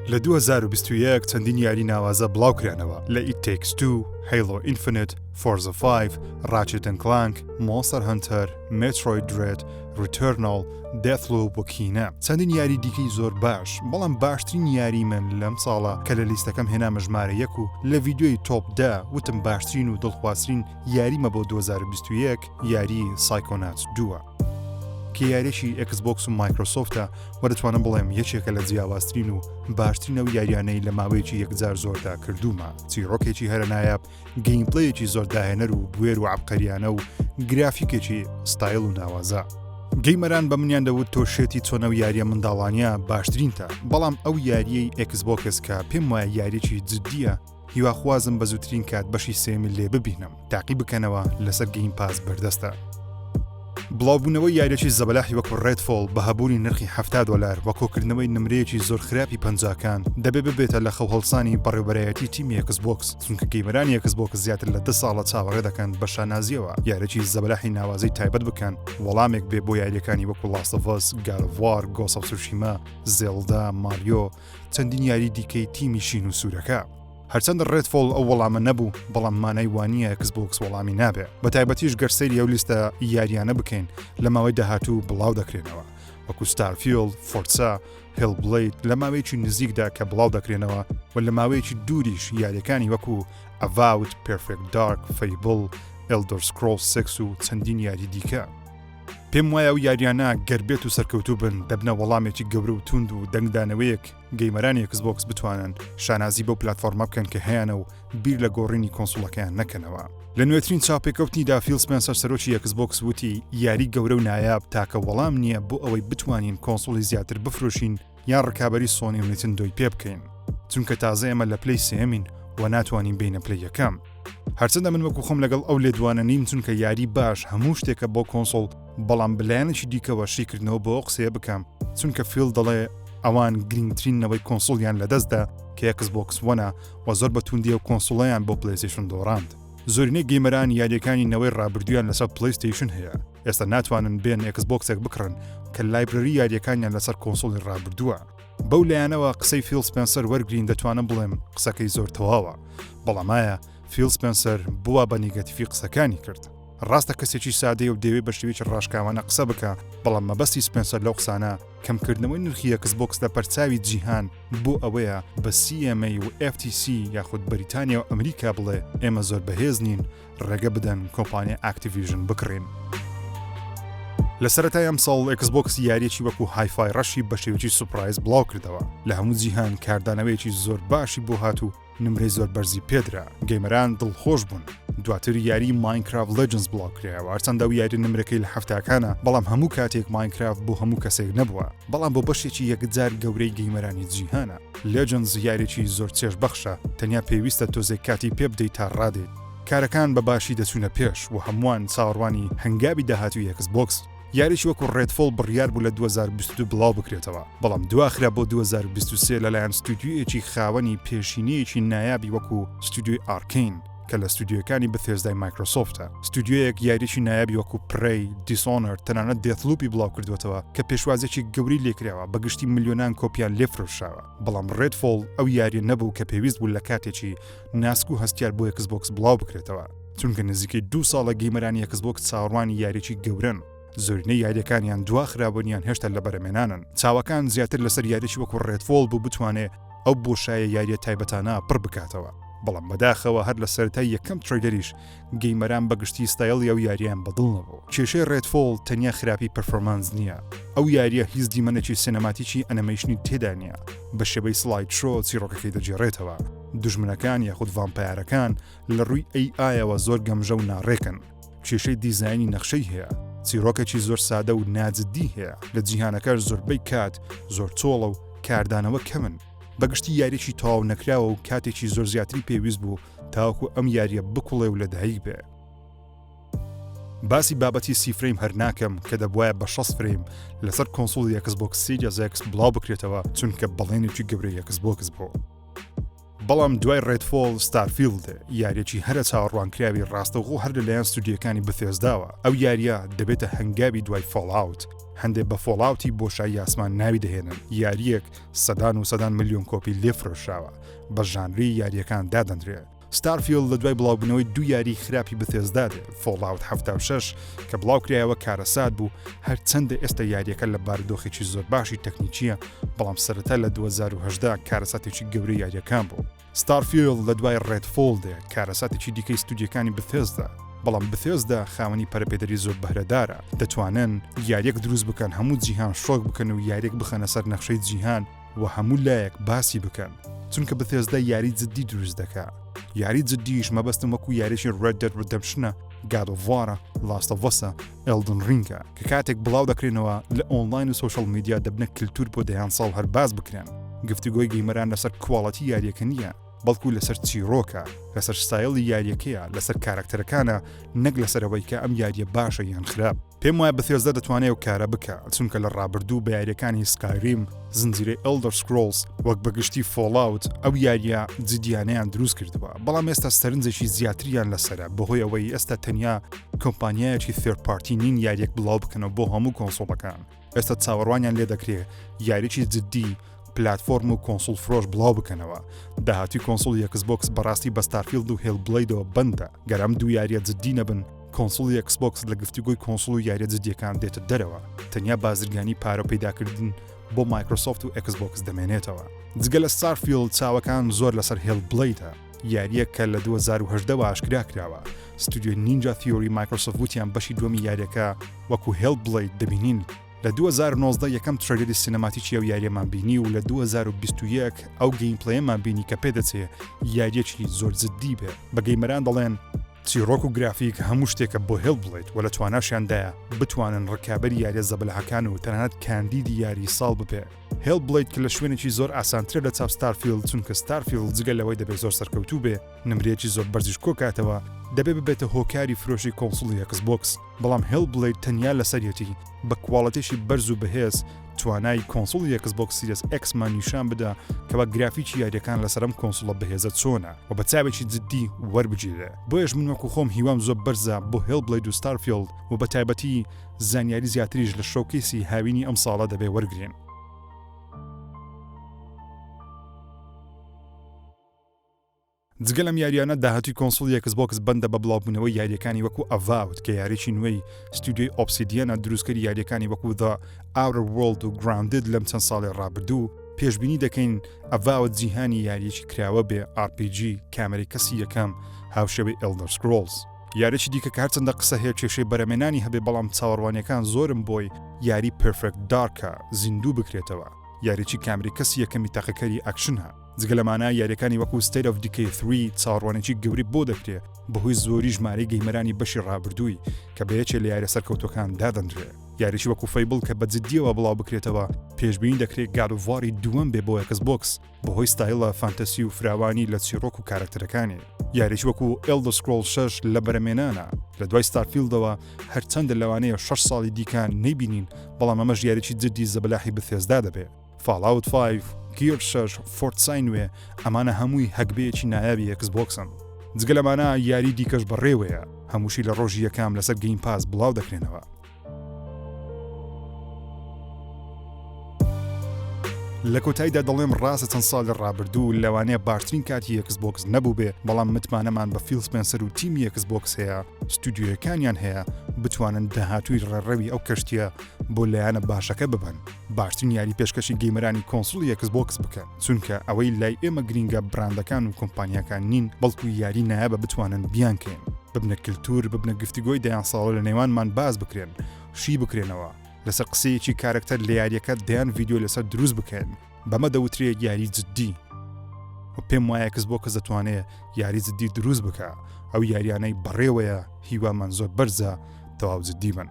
لە 2021 چەندین یاری ناوازە بڵاوکرانەوە لە It Takes Two، Halo Infinite، Forza 5، Ratchet & Clank، Monster Hunter، Metroid Dread، Returnal، Deathloop و کینە. چەندین یاری دیکەی زۆر باش، بەڵام باشترین یاری من لەم ساڵە کە لە لیستەکەم هێنامە ژمارە 1 و لە ڤیدیۆی تۆپ 10 وتم باشترین و دڵخوازترین یاریمە بۆ 2021 یاری Psychonauts 2. کە یاریشی Xbox و مایکرۆسۆفتە و دەتوانم بڵێم یەکێکە لە جیاوازترین و باشترین ئەو یاریانەی لە ماوەیەکی یەکجار زۆردا کردومە. چیرۆکێکی هەرە نایاب، گەیمپڵەیەکی زۆر داهێنەر و بوێر و عەبقەریانە و گرافیکێکی ستایل و ناوازە. گەیمەران بە منیان دەوت تۆ شێتی چۆنە و یاریە منداڵانیە باشترینتە، بەڵام ئەو یاریەی Xbox کە پێم وایە یاریێکی جددیە، هیواخوازم بە زووترین کات بەشی سێمی لێ ببینم. تاقی بکەنەوە لەسەر گەیم پاس بەردەستە. بڵاوبوونەوەی یاریێکی زەبەلاحی وەکو Redfall بە هەبوونی نرخی $70 وە کۆکردنەوەی نمرەیەکی زۆر خراپی پەنجاکان دەبێ ببێتە لە خەوهەڵسانی بەڕێوەبەرایەتی تیمی Xbox، چونکە گەیمەرانی Xbox زیاتر لە 2 ساڵە چاوەڕێ دەکەن بە شانازیەوە یاریێکی زەبەلاحی ناوازەی تایبەت بکەن وەڵامێک بێ بۆ یاریەکانی وەکو Last of Us، God of War، Ghost of Tsushima، Zelda، Mario، چەندین یاری دیکەی تیمی شین و سوورەکە. هەرچەندە Redfall ئەو وەڵامە نەبوو، بەڵام مانای وانیە Xbox وەڵامی نابێ. بە تایبەتیش گەرسەیری ئەو لیستە یاریانە بکەین لە ماوەی داهاتوو بڵاو دەکرێنەوە، وەکو Starfield، Forza، Hellblade لە ماوەیەکی نزیکدا کە بڵاو دەکرێنەوە و لە ماوەیەکی دووریش یاریەکانی وەکو Avowed، Perfect Dark، Fable، Elder Scrolls 6 و چەندین یاری دیکە. پێم وایە ئەو یاریانە گەربێت و سەرکەوتوو بن دەبنە وەڵامێکی گەورە و توند و دەنگدانەوەیەک گەیمەرانی Xbox بتوانن شانازی بەو پلاتفۆرمە بکەن کە هەیەە و بیر لە گۆڕینی کۆنسۆڵەکەیان نەکەنەوە. لە نوێترین چاپێکەوتنیدا فیل سپێنسەر سەرۆکی Xbox وتی یاری گەورە و نایاب تاکە وەڵام نییە بۆ ئەوەی بتوانین کۆنسۆڵی زیاتر بفرۆشین یان ڕکابەری سۆنی و نینتندۆی پێ بکەین، چونکە تازە ئێمە لە پلەی سێمین و ناتوانین بینە پلەی یەکەم. هەرچەندە من وەکو خۆم لەگەڵ ئەو لێدوانە نیم، چونکە یاری باش هەموو شتێکە بۆ کۆنسۆڵ، بەڵام بلایەنێکی دیکەوە شیکردنەوە بۆ قسەیە بکەم، چونکە فیل دەڵێ ئەوان گرنگترینەوەی کۆنسۆڵیان لەدەستدا کە Xbox One و زۆر بە توندی و کۆنسۆڵیان بۆ PlayStation دۆڕاند. زۆرینەی گەیمەران یاریەکانی نەوەی ڕابردویان لەسەر PlayStation هەیە، ئێستا ناتوانن بێن Xboxێک بکڕن کە لایبرەری یاریەکانیان لەسەر کۆنسۆڵی ڕابردووە. بەو لایەنەوە قسەی فیل سپێنسەر وەرگرین دەتوانم بڵێم قسەکەی زۆر تەواوە، بەڵام ئایا فیل سپێنسەر بووە بە نیگەتیڤی قسەکانی کرد؟ ڕاستە کەسێکی سادەی و دەوێت بە شێوەیەکی ڕاشکاوانە قسە بکە، بەڵام مەبەستی سپێنسەر لەو قسانە کەمکردنەوەی نرخی Xbox لە پەرچاوی جیهان بۆ ئەوەیە بە CMA و FTC یاخود بەریتانیا و ئەمریکا بڵێ ئێمە زۆر بەهێز نین ڕێگە بدەن کۆمپانیای Activision بکڕین. لە سەرەتای ئەم ساڵ Xbox یاریەکی وەکو Hi-Fi Rush بە شێوەیەکی سوپرایز بڵاو کردەوە. لە هەموو جیهان کاردانەوەیەکی زۆر باشی بۆ هاتوو نمرەی زۆر بەرزی پێدرا، گەیمەران دڵخۆش بوون. دواتر یاری Minecraft Legends بڵاو کرایەوە، هەرچەندە ئەو یاری نمرەکەی لە هەفتاکانە، بەڵام هەموو کاتێک Minecraft بۆ هەموو کەسێک نەبووە، بەڵام بۆ بەشێکی یەکجار گەورەی گەیمەرانی جیهانە. Legends یاریێکی زۆر چێژبەخشە، تەنیا پێویستە تۆزێک کاتی پێ بدەیت تا ڕادێت. کارەکان بە باشی دەچوونە پێش و هەمووان چاوەڕوانی هەنگاوی داهاتووی Xbox. یاریش وەکو Redfall بڕیار بوو لە 2022 بڵاو بکرێتەوە، بەڵام دواخرا بۆ 2023 لەلایەن ستودیۆیەکی خاوەنی پێشینەیەکی نایابی وەکو ستودیۆی Arkane کە لە ستودیۆکانی بەثێزدای مایکرۆسۆفتە. ستودیۆیەک یاریشی نایابی وەکو Prey، Dishonored، تەنانەت Deathloop بڵاو کردوێتەوە کە پێشوازێکی گەوری لێکراوە بە گشتی ملیۆنان کۆپیان لێفرۆشاوە، بەڵام Redfall ئەو یاریە نەبوو کە پێویست بوو لە کاتێکی ناسک و هەستیار بۆ Xbox بڵاو بکرێتەوە، چونکە نزیکەی 2 ساڵە گەیمەرانی Xbox چاوەڕوانی یاریێکی گەورن. زۆرینەی یاریەکانیان دواخرابوونیان هێشتا لە بەرەمێنانن. چاوەکان زیاتر لەسەر یاریێکی وەکو Redfall بوو بتوانێت ئەو بۆشایە یاریە تایبەتانە پڕ بکاتەوە، بەڵام بەداخەوە هەر لە سەرەتای یەکەم تریلەریش گەیمەران بەگشتی ستایلی ئەو یاریان بەدڵ نەبوو. کێشەی Redfall تەنیا خراپی پەرفۆرمانس نییە، ئەو یاریە هیچ دیمەنێکی سینەماتیکی ئەنیمەیشنی تێدا نییە، بە شێوەی سلاید شۆ چیرۆکەکەی دەجێڕێتەوە. دوژمنەکان یاخود ڤامپایرەکان لە ڕووی AI زۆر گەمژە و ناڕێکن. کێشەی دیزاینی نەخشەی هەیە، چیرۆکێکی زۆر سادە و ناجددی هەیە، لە جیهانەکە زۆربەی کات زۆر چۆڵە و کاردانەوە کەمن. بەگشتی یاریێکی تەواو نەکراوە و کاتێکی زۆر زیاتری پێویست بوو تاوەکو ئەم یاریە بکوڵێ و لە دایک بێ. باسی بابەتی 30 فریم هەر ناکەم کە دەبوایە بە 60 فریم لەسەر کۆنسۆڵی Xbox Series X بڵاو بکرێتەوە، چونکە بەڵێنێکی گەورەی Xbox بوو. بەڵام دوای ڕێدفۆڵ ستارفیلد یاریەکی هەرە چاوەڕوانکراوی ڕاستەوخۆ هەر لەلایەن ستودیۆکانی بەثێزداوە. ئەو یاریە دەبێتە هەنگاوی دوای فۆڵاوت. هەندێک بە فۆڵاوتی بۆشایی ئاسمان ناوی دەهێنن. یاریەک سەدان و سەدان ملیۆن کۆپی لێفرۆشراوە بە ژانری یاریەکان دادەنرێت. ستارفیلد لە دوای بڵاوبوونەوەی دوو یاری خراپی بەثێزدادێ فۆڵاوت 76 کە بڵاوکرایەوە کارەسات بوو هەرچەندە ئێستا یاریەکە لە بارودۆخێکی زۆر باشی تەکنیکیە بەڵام سەرەتا لە 2018 کارەساتێکی گەورەی یاریەکان بوو. ستارفیلد لە دوای ڕێدفۆڵدێ کارەساتێکی دیکەی ستودیۆکانی بەثێزدا بەڵام بەثێزدا خاوەنی پەرەپێدەری زۆر بەهرەدارە دەتوانن یاریەک دروست بکەن هەموو جیهان شۆک بکەن و یاریەک بخەنە سەر نەخشەی جیهان و هەموو لایەک باسی بکەن چونکە بەثێزدا یاری جددی دروست دەکات. یاری جددیش مەبەستم وەکو یاریشی Red Dead Redemption God of War Last of Us Elden Ring کە کاتێک بڵاو دەکرێنەوە لە ئۆنلاین و سوشال میدیا دەبنە کللتور بۆ دەیان ساڵ هەر باز بکرێن. گفتوگۆی گەیمەران لەسەر کواڵەتی یاریەکە نییە بەڵکو لەسەر چیرۆکە لەسەر ستایلی یاریەکەیە لەسەر کاراکتەرەکانە نەک لەسەرەوەی کە ئەم یاریە باشە یان خراپ. پێم وایە بەثێزدا دەتوانێت و کارە بکە چونکە لە ڕابردوو بە یاریەکانی سکایریم زنجیرەی Elder Scrolls وەک بەگشتی فۆڵاوت ئەو یاریە جدیانەیان دروست کردووە بەڵام ئێستا سەرنجێکی زیاتریان لەسرە بەهۆی ئەوەی ئێستا تەنیا کۆمپانیایەکی third party نین یاریەک بڵاو بکەنەوە بۆ هەموو کۆنسۆڵەکان. ئێستا چاوەڕوانیان لێ دەکرێت یاریی جددی پلتفۆرم و کۆنسۆل فرۆش بڵاو بکەنەوە. داهاتی کۆنسۆل یەکسبۆکس بەڕاستی بە ستارفیلد و هێلبلیدەوە بەندە گەرم دوو یاریە جددی نەبن کۆنسۆل یەکسبۆکس لە گفتوگۆی کۆنسۆل و یاریە جددیەکان دێتە دەرەوە تەنیا بازرگانی پارە پیداکردن بۆ مایکرۆسۆفت و ئەکسبۆکس دەمێنێتەوە. جگە لە ستارفیلد چاوەکان زۆر لەسەر هێلبلیدە یاریە کە لە 2010 ئاشکرا کراوە. ستودیۆ نینجا تیۆری مایکرۆسۆفت وتیان بەشی دووەمی یاریەکە وەکو هێلبلید دەبینین. لە 2019 یەکەم ترێلەری سینەماتیکی ئەو یاریەمان بینی و لە 2021 ئەو گەیمپلەیەمان بینی کە پێدەچێت یاریەکی زۆر جددی بێ. بە گەیمەران دەڵێن چیرۆک و گرافیک هەموو شتێکە بۆ هێلبلیت و لە تواناشیاندایە بتوانن ڕکابەری یاریە زەبەلەحەکان و تەنانەت کاندیدی یاری ساڵ ببێ. هێلبلیت کە لە شوێنێکی زۆر ئاسانترە لە چاپ ستارفیلد چونکە ستارفیلد جگە لەوەی دەبێت زۆر سەرکەوتوو بێ نمرێکی زۆر بەرزیش کۆکاتەوە دەبێت ببێتە هۆکاری فرۆشی کۆنسۆڵی ئەکسبۆکس بەڵام هێلبلیت تەنیا لەسەرەتی بە کوواڵەتێکی بەرز و بەهێز توانای کۆنسۆڵی ئەکسبۆکس سیریس ئەکسمان نیشان بدا کە بە گرافیکی یاریەکان لەسەرم کۆنسۆڵە بەهێزە چۆنە و بە چاوێکی جددی وەربگیرێ. بۆیەش من وەکو خۆم هیوام زۆر بەرزە بۆ هێلبلیت و ستارفیلد و بە تایبەتی زانیاری زیاتریش لە شۆکیسی هاوینی ئەم ساڵە دەبێ وەرگرین. جگە لەم یاریانە داهاتی کۆنسۆڵ ئەکسبۆکس بەندە بە بڵاوبوونەوەی یاریەکانی وەکو ئەڤاوت کە یاریی نوێی ستودیۆی ئۆبسیدیانە دروستکەری یاریەکانی وەکو The Outer World و Grounded لەم چەند ساڵی ڕابردوو پێشبینی دەکەین ئەڤاوت جیهانی یاریەکی کراوە بێ RPG کامەری کەسی یەکەم هاوشێوەی Elder Scrolls. یاریی دیکە کە هەرچەندە قسە هەیە کێشەی بەرەمێنانی هەبێ بەڵام چاوەڕوانیەکان زۆرم بۆی یاری Perfect Darkە زیندوو بکرێتەوە. یاریی کامەری کەسی یەکەمی تاقەکەری ئەکشنە. جگە لەمانە یاریەکانی وەکو State of Decay 3 چاوەڕوانێکی گەوری بۆ دەکرێت بەهۆی زۆری ژمارەی گەیمەرانی بەشی ڕابردووی کە بەیەکێ لە یاریە سەرکەوتوەکان دادەنرێت. یاریی وەکو فەیبڵ کە بە جددیەوە بڵاو بکرێتەوە پێشبینی دەکرێت God of War دووەم بێ بۆ ئەکسبۆکس بەهۆی ستایلە فانتەسی و فراوانی لە چیرۆک و کاراکتەرەکانی. یاریی وەکو Elder Scrolls 6 لە بەرەمێنانە لە دوای ستارفیلدەوە هەرچەندە لەوانەیە 6 ساڵی دیکان نەیبینین بەڵام ئەمەش یاریی جددی زەبەلاحی بەثێزدا دەبێت. Fallout 5 گیر 6 فۆرتسای نوێ ئەمانە هەمووی هەکبەیەکی نایابی ئەکسبۆکسن. جگە لەمانە یاری دیکەش بەڕێوەیە هەمووشی لە ڕۆژی یەکام لەسەر گەیم پاس بڵاو دەکرێنەوە. لە کۆتاییدا دەڵێم ڕاستە چەند ساڵ لە ڕابردوو لەوانەیە باشترین کاتی ئەکسبۆکس نەبوو بێ بەڵام متمانەمان بە فیل سپێنسەر و تیمی ئەکسبۆکس هەیە ستودیۆیەکانیان هەیە بتوانن داهاتووی ڕێڕەوی ئەو کەشتیە بۆ لایەنە باشەکە ببن باشترین یاری پێشکەشی گەیمەرانی کۆنسۆڵی ئەکسبۆکس بکەن چونکە ئەوەی لای ئێمە گرینگە براندەکان و کۆمپانیەکان نین بەڵکو یاری نایابە بتوانن بیانکەین ببنە کللتور ببنە گفتوگۆی دەیان ساڵە لە نێوانمان باز بکرێن شی بکرێنەوە لەسەر قسەیەکی کارکتەر لە یاریەکە دەیان ڤیدیۆ لەسەر دروست بکەن بەمە دەوترێت یاری جددی و پێم وایە ئەکسبۆکس دەتوانێت یاری جددی دروست بکە ئەو یاریانەی بەڕێوەیە هیوامان زۆر بەرزە تەواو جددی بن.